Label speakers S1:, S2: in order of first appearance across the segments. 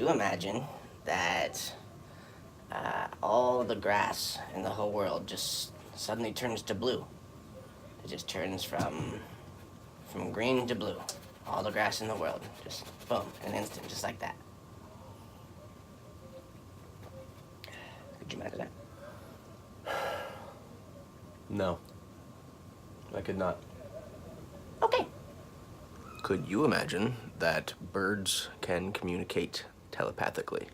S1: you imagine that all the grass in the whole world just suddenly turns to blue? It just turns from green to blue. All the grass in the world, just boom, in an instant, just like that. Could you imagine that?
S2: No, I could not.
S1: Okay.
S2: Could you imagine that birds can communicate telepathically?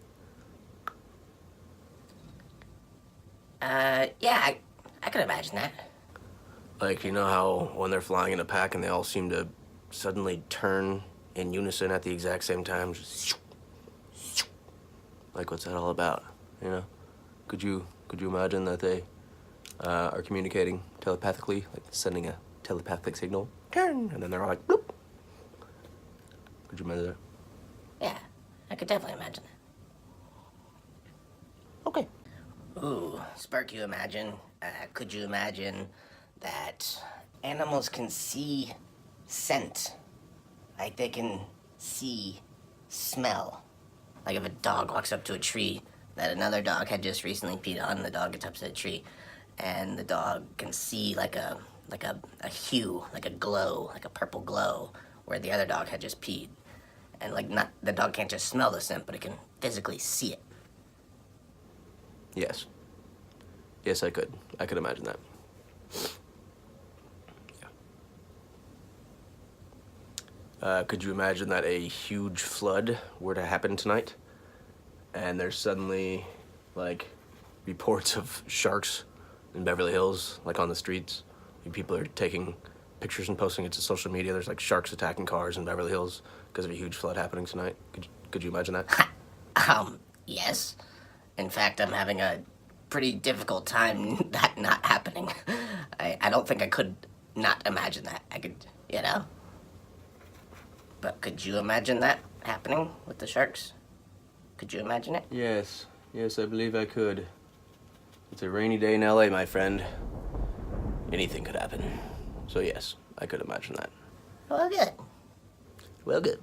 S1: Yeah, I could imagine that.
S2: Like, you know how when they're flying in a pack and they all seem to suddenly turn in unison at the exact same time? Just like, what's that all about? You know? Could you imagine that they are communicating telepathically, like sending a telepathic signal? Turn! And then they're all like, bloop! Could you imagine that?
S1: Yeah, I could definitely imagine that.
S2: Okay.
S1: Ooh, Spark, you imagine? Could you imagine that animals can see scent? Like they can see smell. Like if a dog walks up to a tree that another dog had just recently peed on, the dog gets up to the tree, and the dog can see like a hue, like a glow, like a purple glow, where the other dog had just peed. And like not the dog can't just smell the scent, but it can physically see it.
S2: Yes. Yes, I could. I could imagine that. Yeah. Could you imagine that a huge flood were to happen tonight, and there's suddenly, like, reports of sharks in Beverly Hills, like on the streets? People are taking pictures and posting it to social media. There's like sharks attacking cars in Beverly Hills because of a huge flood happening tonight. Could you imagine that?
S1: Yes. In fact, I'm having a pretty difficult time that not happening. I don't think I could not imagine that. I could, you know? But could you imagine that happening with the sharks? Could you imagine it?
S2: Yes. Yes, I believe I could. It's a rainy day in LA, my friend. Anything could happen. So yes, I could imagine that.
S1: Well, good.
S2: Well, good.